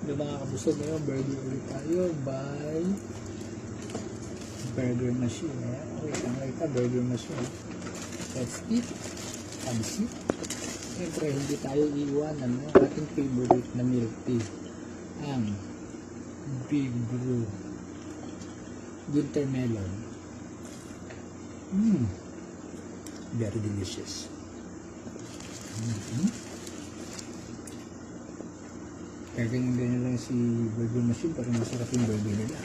Yung mga kabusog ngayon, burger ulit tayo by Burger Machine. Wait lang, Burger Machine. Let's eat. Pansit. Siyempre, hindi tayo iiwanan ng ating favorite na milk tea. Ang Big Brew Winter Melon. Very delicious. Kaya ganyan lang si Burger Machine para masarap yung burger nila.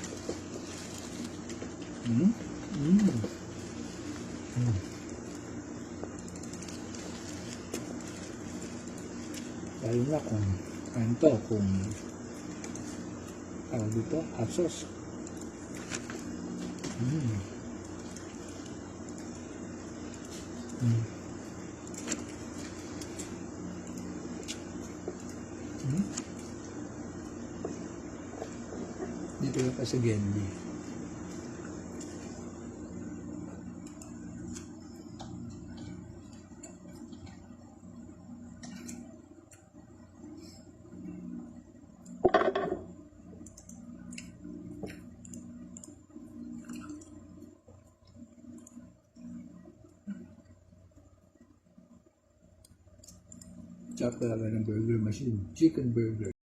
Lalo na kung ano to, kung tawag dito, hot sauce. Dito yung pa sa Gendy. Sarap talaga ng Burger Machine. Chicken burger.